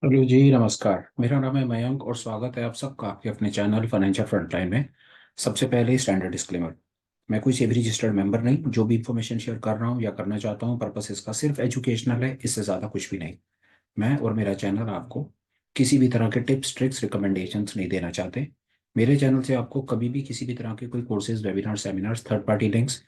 Hello जी, नमस्कार। मेरा नाम है मयंक और स्वागत है आप सबका आपके अपने चैनल फाइनेंशियल फ्रंटलाइन में। सबसे पहले स्टैंडर्ड डिस्क्लेमर। मैं कोई सेबी रजिस्टर्ड मेंबर नहीं। जो भी इंफॉर्मेशन शेयर कर रहा हूँ या करना चाहता हूँ, पर्पस इसका सिर्फ एजुकेशनल है, इससे ज़्यादा कुछ भी नहीं। मैं और मेरा चैनल आपको किसी भी तरह के टिप्स ट्रिक्स रिकमेंडेशंस नहीं देना चाहते। मेरे चैनल से आपको कभी भी किसी भी तरह के कोई courses, webinar, seminars, third party links,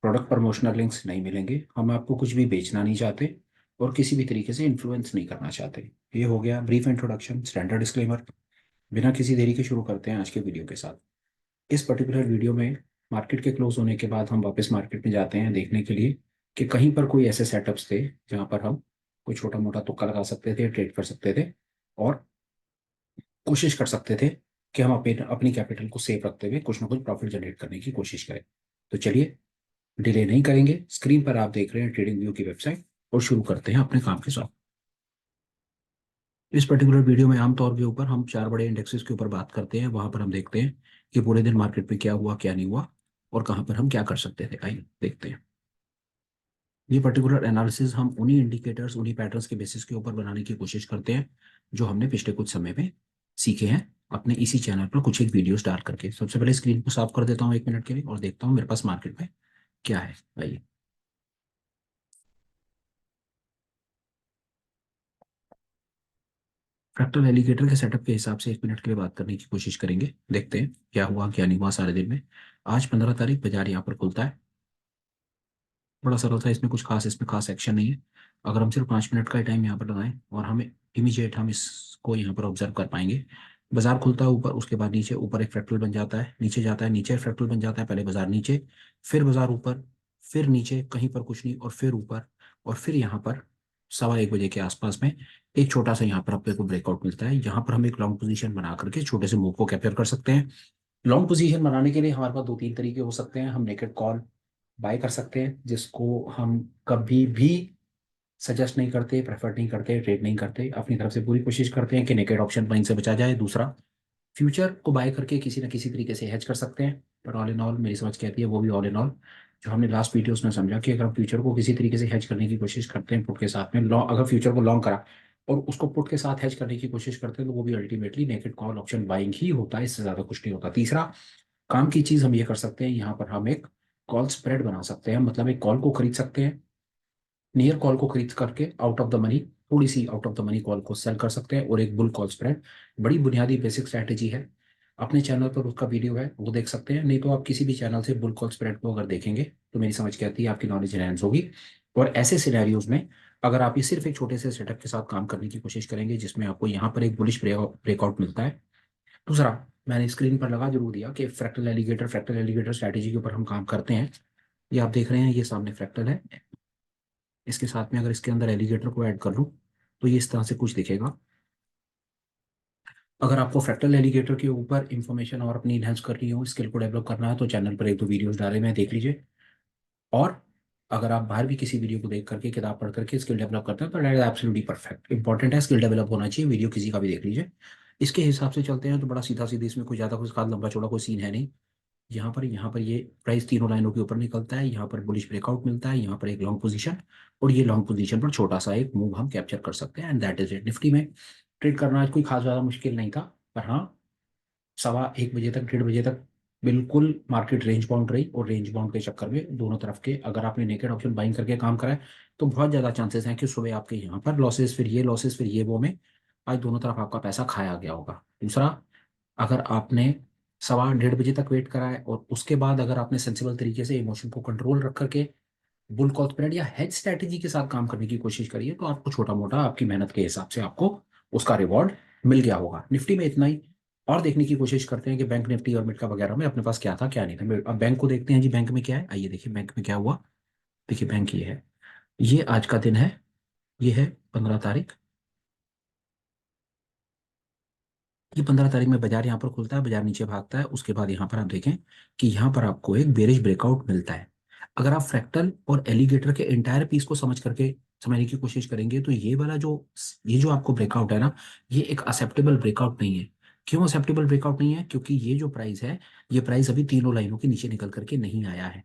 product promotional links नहीं मिलेंगे। हम आपको कुछ भी बेचना नहीं चाहते और किसी भी तरीके से इन्फ्लुएंस नहीं करना चाहते। ये हो गया ब्रीफ इंट्रोडक्शन, स्टैंडर्ड डिस्क्लेमर। बिना किसी देरी के शुरू करते हैं आज के वीडियो के साथ। इस पर्टिकुलर वीडियो में मार्केट के क्लोज होने के बाद हम वापस मार्केट में जाते हैं देखने के लिए कि कहीं पर कोई ऐसे सेटअप्स थे जहां पर हम कोई छोटा मोटा तुक्का लगा सकते थे, ट्रेड कर सकते थे और कोशिश कर सकते थे कि हम अपने अपनी कैपिटल को सेफ रखते हुए कुछ ना कुछ प्रॉफिट जनरेट करने की कोशिश करें। तो चलिए, डिले नहीं करेंगे। स्क्रीन पर आप देख रहे हैं ट्रेडिंग व्यू की वेबसाइट और शुरू करते हैं अपने काम के साथ। इस पर्टिकुलर वीडियो में आमतौर के ऊपर हम चार बड़े इंडेक्सेस के ऊपर बात करते हैं। वहां पर हम देखते हैं कि पूरे दिन मार्केट में क्या हुआ, क्या नहीं हुआ और कहां पर हम क्या कर सकते थे। आइए देखते हैं। ये पर्टिकुलर एनालिसिस हम उन्हीं इंडिकेटर्स, उन्हीं पैटर्न्स के बेसिस के ऊपर बनाने की कोशिश करते हैं जो हमने पिछले कुछ समय में सीखे हैं अपने इसी चैनल पर कुछ एक वीडियोस डाल करके। सबसे पहले स्क्रीन को साफ कर देता हूँ 1 मिनट के लिए और देखता हूँ मेरे पास मार्केट में क्या है। आइए। फ्रैक्टल एलिगेटर के सेटअप के हिसाब से 1 मिनट के लिए बात करने की कोशिश करेंगे। देखते हैं क्या हुआ क्या नहीं हुआ सारे दिन में। आज 15 तारीख, बाजार यहाँ पर खुलता है। बड़ा सरल था, इसमें खास एक्शन नहीं है। अगर हम सिर्फ 5 मिनट का टाइम यहाँ पर लगाएं और हमें इमीडिएट हम इसको यहाँ पर ऑब्जर्व कर पाएंगे। बाजार खुलता है ऊपर, उसके बाद नीचे, ऊपर एक फ्रैक्टल बन जाता है, नीचे जाता है, नीचे फ्रैक्टल बन जाता है। पहले बाजार नीचे, फिर बाजार ऊपर, फिर नीचे कहीं पर कुछ नहीं और फिर ऊपर और फिर यहाँ पर 1:15 बजे के आसपास में एक छोटा सा यहाँ पर अपने को ब्रेकआउट मिलता है। यहाँ पर हम एक लॉन्ग पोजीशन बना करके छोटे से मूव को कैप्चर कर सकते हैं। लॉन्ग पोजीशन बनाने के लिए हमारे पास दो तीन तरीके हो सकते हैं। हम नेकेड कॉल बाय कर सकते हैं, जिसको हम कभी भी सजेस्ट नहीं करते, प्रेफर नहीं करते, ट्रेड नहीं करते। अपनी तरफ से पूरी कोशिश करते हैं कि नेकेड ऑप्शन बाइंग से बचा जाए। दूसरा, फ्यूचर को बाय करके किसी न किसी तरीके से हेज कर सकते हैं। पर ऑल इन ऑल मेरी समझ कहती है, वो भी ऑल इन ऑल जो हमने लास्ट वीडियोस में समझा, कि अगर हम फ्यूचर को किसी तरीके से हेज करने की कोशिश करते हैं पुट के साथ में, लॉन्ग, अगर फ्यूचर को लॉन्ग करा और उसको पुट के साथ हेज करने की कोशिश करते हैं, तो वो भी ultimately naked call option buying ही होता है, इससे ज्यादा कुछ नहीं होता। तीसरा काम की चीज हम ये कर सकते हैं, यहाँ पर हम एक कॉल स्प्रेड बना सकते हैं। मतलब एक कॉल को खरीद सकते हैं, नियर कॉल को खरीद करके आउट ऑफ द मनी, थोड़ी सी out of the money call को सेल कर सकते हैं, और एक बुल कॉल स्प्रेड। बड़ी बुनियादी बेसिक स्ट्रैटेजी है। अपने चैनल पर उसका वीडियो है, वो देख सकते हैं। नहीं तो आप किसी भी चैनल से बुल कॉल स्प्रेड को अगर देखेंगे तो मेरी समझ के आती है आपकी नॉलेज एनहांस होगी। और ऐसे सिनेरियोज में अगर आप ये सिर्फ एक छोटे से सेटअप के साथ काम करने की कोशिश करेंगे जिसमें आपको यहाँ पर एक बुलिश ब्रेकआउट मिलता है। दूसरा, मैंने स्क्रीन पर लगा जरूर दिया कि फ्रैक्टल एलिगेटर स्ट्रैटेजी के ऊपर हम काम करते हैं। ये आप देख रहे हैं, ये सामने फ्रैक्टल है। इसके साथ में अगर इसके अंदर एलिगेटर को ऐड कर लूं तो ये इस तरह से कुछ दिखेगा। अगर आपको फ्रैक्टल एलिगेटर के ऊपर इंफॉर्मेशन और अपनी इनहेंस करनी हो, स्किल को डेवलप करना है, तो चैनल पर एक दो वीडियोस डाले मैं, देख लीजिए। और अगर आप बाहर भी किसी वीडियो को देख करके, किताब पढ़ करके स्किल डेवलप करते हैं तो that is absolutely perfect. Important है, स्किल डेवलप होना चाहिए। वीडियो किसी का भी देख लीजिए। इसके हिसाब से चलते हैं तो बड़ा सीधा सीधा, इसमें कोई ज़्यादा कुछ खास लंबा चौड़ा कोई सीन है नहीं। यहाँ पर ये प्राइस तीनों लाइनों के ऊपर निकलता है। यहाँ पर बुलिश ब्रेकआउट मिलता है, यहाँ पर एक लॉन्ग पोजीशन, और ये लॉन्ग पोजीशन पर छोटा सा एक मूव हम कैप्चर कर सकते हैं, and that is it. Nifty में ट्रेड करना आज कोई खास ज़्यादा मुश्किल नहीं था। पर हाँ, 1:15 बजे तक, 1:30 बजे तक बिल्कुल मार्केट रेंज बाउंड रही, और रेंज बाउंड के चक्कर में दोनों तरफ के अगर आपने नेकेड ऑप्शन बाइंग करके काम करा है तो बहुत ज़्यादा चांसेस हैं कि सुबह आपके यहाँ पर लॉसेस, फिर ये लॉसेस, फिर ये वो में आज दोनों तरफ आपका पैसा खाया गया होगा। दूसरा, अगर आपने 1:15 बजे तक वेट करा है और उसके बाद अगर आपने सेंसिबल तरीके से इमोशन को कंट्रोल रख करके बुल कॉल स्प्रेड या हेज स्ट्रेटेजी के साथ काम करने की कोशिश करी है, तो आपको छोटा मोटा आपकी मेहनत के हिसाब से आपको उसका रिवॉर्ड मिल गया होगा। निफ्टी में इतना ही। और देखने की कोशिश करते हैं कि बैंक निफ्टी और मिडका वगैरह में अपने पास क्या था क्या नहीं था। अब बैंक को देखते हैं जी, बैंक में क्या है। आइए देखिए बैंक में क्या हुआ। देखिए बैंक ये है, ये आज का दिन है, ये है 15 तारीख। ये 15 तारीख में बाजार यहाँ पर खुलता है, बाजार नीचे भागता है। उसके बाद यहाँ पर आप देखें कि यहाँ पर आपको एक बेरिश ब्रेकआउट मिलता है। अगर आप फ्रैक्टल और एलिगेटर के एंटायर पीस को समझने की कोशिश करेंगे तो ये जो आपको ब्रेकआउट है ना, ये एक एक्सेप्टेबल ब्रेकआउट नहीं है। क्यों एक्सेप्टेबल ब्रेकआउट नहीं है? क्योंकि ये जो प्राइस है, ये प्राइस अभी तीनों लाइनों के नीचे निकल करके नहीं आया है।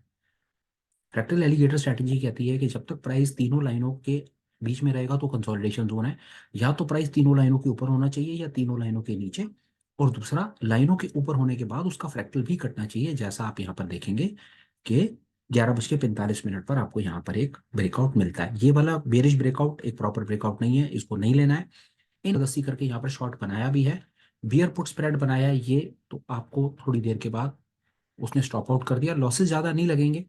फ्रैक्टल एलिगेटर स्ट्रैटेजी कहती है कि जब तक प्राइस तीनों लाइनों के बीच में रहेगा तो कंसोलिडेशन जोन है। या तो प्राइस तीनों लाइनों के ऊपर होना चाहिए या तीनों लाइनों के नीचे, और दूसरा लाइनों के ऊपर होने के बाद उसका फ्रैक्टल भी कटना चाहिए, जैसा आप यहाँ पर देखेंगे कि 11:45 पर आपको यहाँ पर एक ब्रेकआउट मिलता है। ये वाला बेरिश ब्रेकआउट एक प्रॉपर ब्रेकआउट नहीं है, इसको नहीं लेना है। इन जबरदस्ती करके यहाँ पर शॉर्ट बनाया भी है, बियर पुट स्प्रेड बनाया है ये, तो आपको थोड़ी देर के बाद उसने स्टॉप आउट कर दिया, लॉसेस ज्यादा नहीं लगेंगे।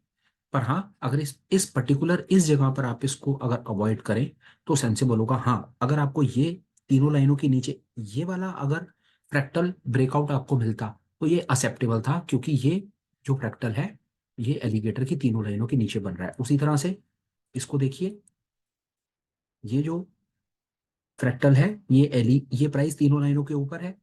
पर हाँ, अगर इस पर्टिकुलर इस जगह पर आप इसको अगर अवॉइड करें तो सेंसिबल होगा। हाँ, अगर आपको ये तीनों लाइनों के नीचे ये वाला अगर फ्रैक्टल ब्रेकआउट आपको मिलता तो ये एक्सेप्टेबल था, क्योंकि ये जो फ्रैक्टल है ये एलिगेटर की तीनों लाइनों के नीचे बन रहा है। उसी तरह से इसको देखिए, ये जो फ्रैक्टल है ये प्राइस तीनों लाइनों के ऊपर है,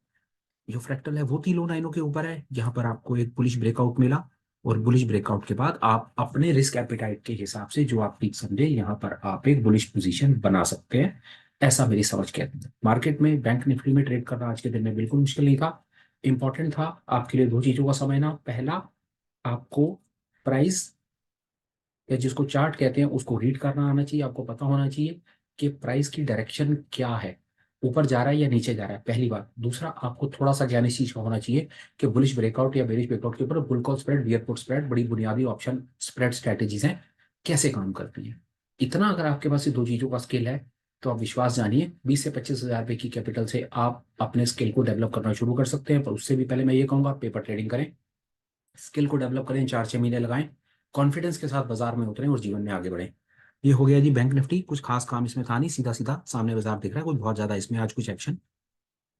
जो फ्रैक्टल है वो तीनों लाइनों के ऊपर है। यहाँ पर आपको एक बुलिश ब्रेकआउट मिला, और बुलिश ब्रेकआउट के बाद आप अपने रिस्क एपिटाइट के हिसाब से जो आप ठीक समझे यहाँ पर आप एक बुलिश पोजीशन बना सकते हैं, ऐसा मेरी समझ के अंदर। मार्केट में बैंक निफ्टी में ट्रेड करना आज के दिन में बिल्कुल मुश्किल नहीं था। इंपॉर्टेंट था आपके लिए दो चीजों का समझना। पहला, आपको प्राइस या जिसको चार्ट कहते हैं उसको रीड करना आना चाहिए, आपको पता होना चाहिए कि प्राइस की डायरेक्शन क्या है, ऊपर जा रहा है या नीचे जा रहा है, पहली बात। दूसरा, आपको थोड़ा सा ज्ञान इस चीज का होना चाहिए कि बुलिश ब्रेकआउट या बेरिश ब्रेकआउट के ऊपर bull call spread, beer put spread बड़ी बुनियादी ऑप्शन स्प्रेड स्ट्रेटेजीज हैं, कैसे काम करती हैं। इतना अगर आपके पास ये दो चीजों का स्किल है तो आप विश्वास जानिए 20 से 25 हज़ार रुपए की कैपिटल से आप अपने स्किल को डेवलप करना शुरू कर सकते हैं। पर उससे भी पहले मैं ये कहूंगा, पेपर ट्रेडिंग करें, स्किल को डेवलप करें, 4-6 महीने लगाएं, कॉन्फिडेंस के साथ बाजार में उतरें और जीवन में आगे बढ़ें। ये हो गया जी बैंक निफ्टी। कुछ खास काम इसमें था नहीं, सीधा सीधा सामने बाजार दिख रहा है, कुछ बहुत ज्यादा इसमें आज कुछ एक्शन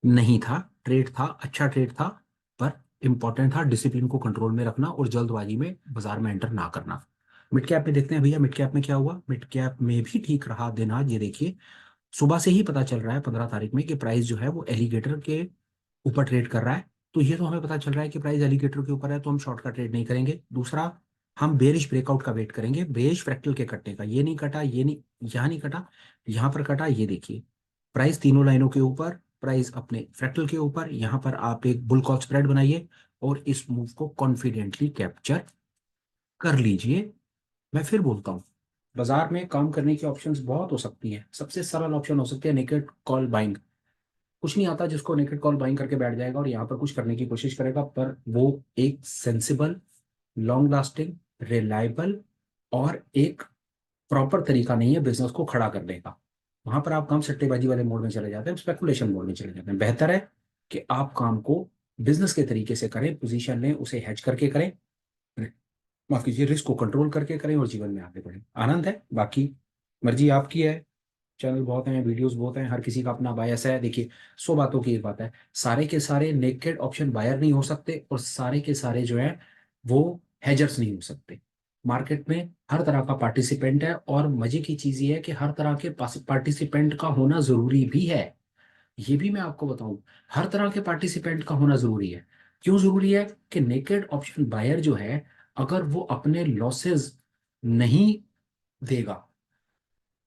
नहीं था। ट्रेड था, अच्छा ट्रेड था, पर इंपॉर्टेंट था डिसिप्लिन को कंट्रोल में रखना और जल्दबाजी में बाजार में एंटर ना करना। मिड कैप में देखते हैं भैया, मिड कैप में क्या हुआ। मिड कैप में भी ठीक रहा दिन आज। ये देखिए, सुबह से ही पता चल रहा है 15 तारीख में कि प्राइस जो है वो एलिगेटर के ऊपर ट्रेड कर रहा है। तो ये तो हमें पता चल रहा है कि प्राइस एलिगेटर के ऊपर है, तो हम शॉर्ट का ट्रेड नहीं करेंगे। दूसरा, हम बेरिश ब्रेकआउट का वेट करेंगे, बेरिश फ्रैक्टल के कटने का। ये नहीं कटा, ये नहीं, यहाँ नहीं कटा, यहाँ पर कटा। ये देखिए, प्राइस तीनों लाइनों के ऊपर, प्राइस अपने फ्रैक्टल के ऊपर। यहाँ पर आप एक बुल कॉल स्प्रेड बनाइए और इस मूव को कॉन्फिडेंटली कैप्चर कर लीजिए। मैं फिर बोलता हूँ, बाजार में काम करने की ऑप्शंस बहुत हो सकती हैं। सबसे सरल ऑप्शन हो सकती है नेकेड कॉल बाइंग। कुछ नहीं आता जिसको नेकेड कॉल बाइंग करके बैठ जाएगा और यहाँ पर कुछ करने की कोशिश करेगा, पर वो एक सेंसिबल, लॉन्ग लास्टिंग, रिलायबल और एक प्रॉपर तरीका नहीं है बिजनेस को खड़ा करने का। वहां पर आप काम सट्टेबाजी वाले मोड में चले जाते हैं, स्पेकुलेशन मोड में चले जाते हैं। बेहतर है कि आप काम को बिजनेस के तरीके से करें, पोजीशन लें, उसे हेज करके करें, माफ कीजिए, रिस्क को कंट्रोल करके करें और जीवन में आगे बढ़ें। आनंद है, बाकी मर्जी आपकी है। चैनल बहुत हैं, वीडियोस बहुत हैं, हर किसी का अपना बायस है। देखिए, 100 बातों की एक बात है, सारे के सारे नेकेड ऑप्शन बायर नहीं हो सकते और सारे के सारे जो है वो हेजर्स नहीं हो सकते। मार्केट में हर तरह का पार्टिसिपेंट है, और मजे की चीज ये है कि हर तरह के पार्टिसिपेंट का होना जरूरी भी है। ये भी मैं आपको बताऊं, हर तरह के पार्टिसिपेंट का होना जरूरी है। क्यों जरूरी है? कि नेकेड ऑप्शन बायर जो है, अगर वो अपने लॉसेस नहीं देगा,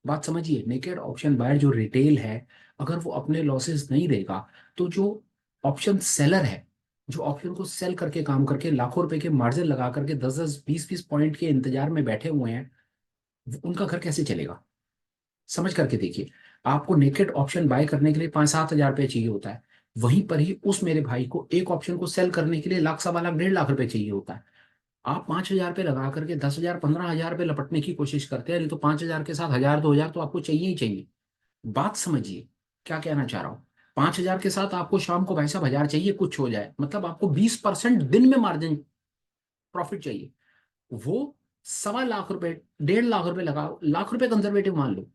बात समझिए, नेकेड ऑप्शन बायर जो रिटेल है, अगर वो अपने लॉसेस नहीं देगा, तो जो ऑप्शन सेलर है, जो ऑप्शन को सेल करके काम करके लाखों रुपए के मार्जिन लगा करके 10-10 20-20 पॉइंट के इंतजार में बैठे हुए हैं, उनका घर कैसे चलेगा? समझ करके देखिए, आपको नेकेड ऑप्शन बाय करने के लिए 5-7 हज़ार रुपये चाहिए होता है, वहीं पर ही उस मेरे भाई को एक ऑप्शन को सेल करने के लिए लाख, 1.25 लाख, 1.5 लाख रुपए चाहिए होता है। आप 5 हज़ार रुपये लगा करके 10 हज़ार, 15 हज़ार रुपये लपटने की कोशिश करते हैं, नहीं तो 5 हज़ार के साथ 1,000 2,000 तो आपको चाहिए ही चाहिए। बात समझिए क्या कहना चाह रहा हूं। 5 हज़ार के साथ आपको शाम को भाई साहब 1,000 चाहिए, कुछ हो जाए, मतलब आपको 20% दिन में मार्जिन प्रॉफिट चाहिए। वो 1.25 लाख रुपए, 1.5 लाख रुपए लगा, लाख रुपए कंजर्वेटिव मान लो,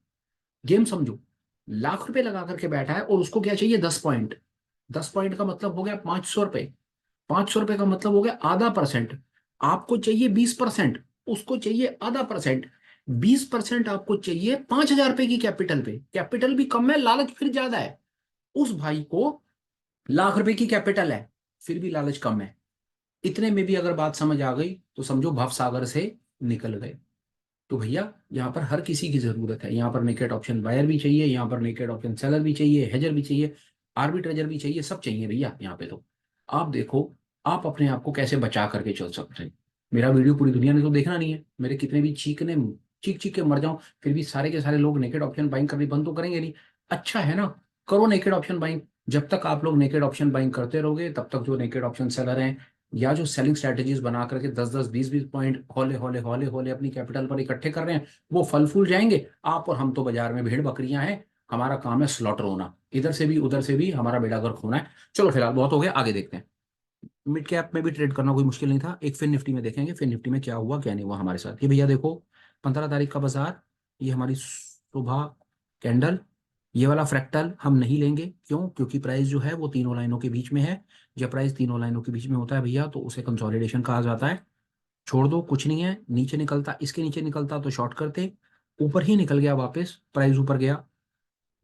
गेम समझो, लाख रुपए लगा करके बैठा है और उसको क्या चाहिए? 10 पॉइंट। 10 पॉइंट का मतलब हो गया 500 रुपए। 500 रुपए का मतलब हो गया आधा परसेंट। आपको चाहिए 20%, उसको चाहिए आधा %। 20% आपको चाहिए 5 हज़ार रुपए की कैपिटल पे। कैपिटल भी कम है, लालच फिर ज्यादा है। उस भाई को लाख रुपए की कैपिटल है, फिर भी लालच कम है। इतने में भी अगर बात समझ आ गई तो समझो भव सागर से निकल गए। तो भैया, यहाँ पर हर किसी की जरूरत है। यहाँ पर नेकेड ऑप्शन बायर भी चाहिए, यहाँ पर नेकेड ऑप्शन सेलर भी चाहिए, हेजर भी चाहिए, आर्बिट्रेजर भी चाहिए, सब चाहिए भैया यहाँ पे। तो आप देखो, आप अपने आप को कैसे बचा करके चल सकते हैं। मेरा वीडियो पूरी दुनिया ने तो देखना नहीं है, मेरे कितने भी चीखने चीख चीख के मर जाऊं, फिर भी सारे के सारे लोग नेकेड ऑप्शन बाइंग करनी बंद तो करेंगे नहीं। अच्छा है ना, करो नेकेड ऑप्शन बाइंग। जब तक आप लोग नेकेड ऑप्शन बाइंग करते रहोगे तब तक जो नेकेड ऑप्शन सेलर हैं या जो सेलिंग स्ट्रेटेजीज बना करके 10-10 20-20 पॉइंट हौले हौले हौले हौले अपनी कैपिटल पर इकट्ठे कर रहे हैं, वो फल फूल जाएंगे। आप और हम तो बाजार में भेड़ बकरियां हैं, हमारा काम है स्लॉटर होना, इधर से भी उधर से भी हमारा बेड़ा गर्क होना है। चलो फिलहाल बहुत हो गया, आगे देखते हैं। मिड कैप में भी ट्रेड करना कोई मुश्किल नहीं था। एक फिन निफ्टी में देखेंगे, फिन निफ्टी में क्या हुआ क्या नहीं हुआ हमारे साथ। ये भैया देखो, 15 तारीख का बाजार, ये हमारी सुबह कैंडल, ये वाला फ्रैक्टल हम नहीं लेंगे। क्यों? क्योंकि प्राइस जो है वो तीनों लाइनों के बीच में है। जब प्राइस तीनों लाइनों के बीच में होता है भैया तो उसे कंसोलिडेशन कहा जाता है। छोड़ दो, कुछ नहीं है। नीचे निकलता, इसके नीचे निकलता तो शॉर्ट करते, ऊपर ही निकल गया वापस, प्राइस ऊपर गया,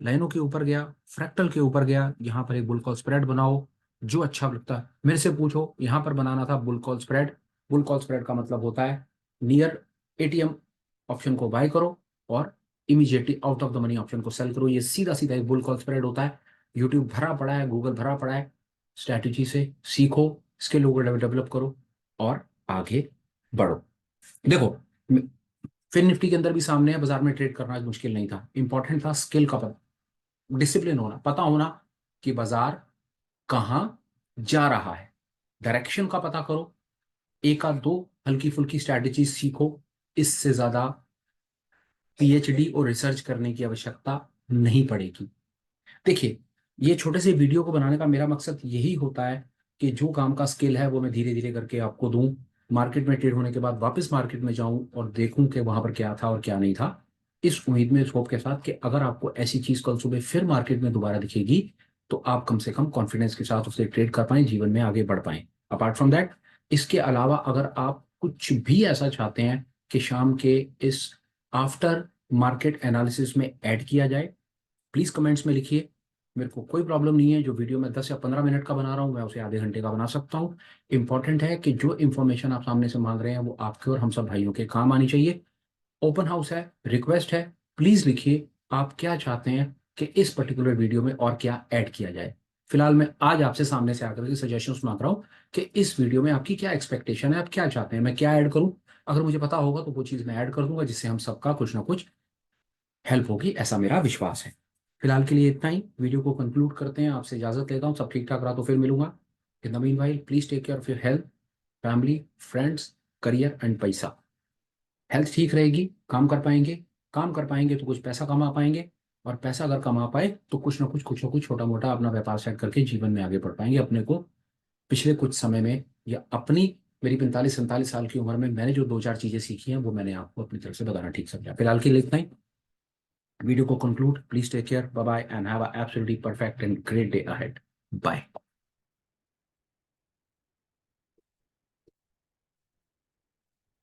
लाइनों के ऊपर गया, फ्रैक्टल के ऊपर गया। यहाँ पर एक बुल कॉल स्प्रेड बनाओ, जो अच्छा लगता है। मेरे से पूछो, यहाँ पर बनाना था bull call spread. Bull call spread का मतलब होता है नियर एटीएम ऑप्शन को बाय करो और immediately out of the money option को सेल करो। ये सीधा सीधा एक बुल कॉल स्प्रेड होता है। यूट्यूब भरा पड़ा है, गूगल भरा पड़ा है, स्ट्रैटेजी से सीखो, स्किल को डेवलप करो और आगे बढ़ो। देखो, फिर निफ्टी के अंदर भी सामने है, बाजार में ट्रेड करना मुश्किल नहीं था, इंपॉर्टेंट था स्किल का पता, डिसिप्लिन होना, पता होना कि बाजार कहाँ जा रहा है, डायरेक्शन का पता करो, एक आध दो हल्की फुल्की स्ट्रैटेजी सीखो। इससे ज्यादा पीएचडी और रिसर्च करने की आवश्यकता नहीं पड़ेगी। देखिए, ये छोटे से वीडियो को बनाने का मेरा मकसद यही होता है कि जो काम का स्किल है वो मैं धीरे धीरे करके आपको दूं, मार्केट में ट्रेड होने के बाद वापस मार्केट में जाऊं और देखूं कि वहां पर क्या था और क्या नहीं था। इस उम्मीद में, इस होप के साथ कि अगर आपको ऐसी चीज कल सुबह फिर मार्केट में दोबारा दिखेगी तो आप कम से कम कॉन्फिडेंस के साथ उसे ट्रेड कर पाएं, जीवन में आगे बढ़ पाएं। अपार्ट फ्रॉम दैट, इसके अलावा अगर आप कुछ भी ऐसा चाहते हैं कि शाम के इस आफ्टर मार्केट एनालिसिस में ऐड किया जाए, प्लीज कमेंट्स में लिखिए। मेरे को कोई प्रॉब्लम नहीं है, जो वीडियो मैं 10 या 15 मिनट का बना रहा हूँ मैं उसे आधे घंटे का बना सकता हूँ। इंपॉर्टेंट है कि जो इन्फॉर्मेशन आप सामने से मांग रहे हैं वो आपके और हम सब भाइयों के काम आनी चाहिए। ओपन हाउस है, रिक्वेस्ट है, प्लीज लिखिए आप क्या चाहते हैं कि इस पर्टिकुलर वीडियो में और क्या ऐड किया जाए। फिलहाल मैं आज आपसे सामने से आकर के सजेशंस मांग रहा हूँ कि इस वीडियो में आपकी क्या एक्सपेक्टेशन है, आप क्या चाहते हैं मैं क्या ऐड करूँ। अगर मुझे पता होगा तो वो चीज़ मैं ऐड कर दूंगा, जिससे हम सबका कुछ ना कुछ हेल्प होगी, ऐसा मेरा विश्वास है। फिलहाल के लिए इतना ही, वीडियो को कंक्लूड करते हैं, आपसे इजाजत लेता हूँ। सब ठीक ठाक रहा तो फिर मिलूंगा। इन द मीन भाई, please take care of your health, family, friends, career and पैसा। हेल्थ ठीक रहेगी, काम कर पाएंगे, काम कर पाएंगे तो कुछ पैसा कमा पाएंगे, और पैसा अगर कमा पाए तो कुछ ना कुछ छोटा मोटा अपना व्यापार सेट करके जीवन में आगे बढ़ पाएंगे। अपने को पिछले कुछ समय में या अपनी मेरी 45-47 साल की उम्र में मैंने जो दो चार चीजें सीखी हैं वो मैंने आपको अपनी तरफ से बताना ठीक समझा। फिलहाल के लिए इतना ही, वीडियो को conclude, please take care, bye bye and have a absolutely perfect and great day ahead. Bye.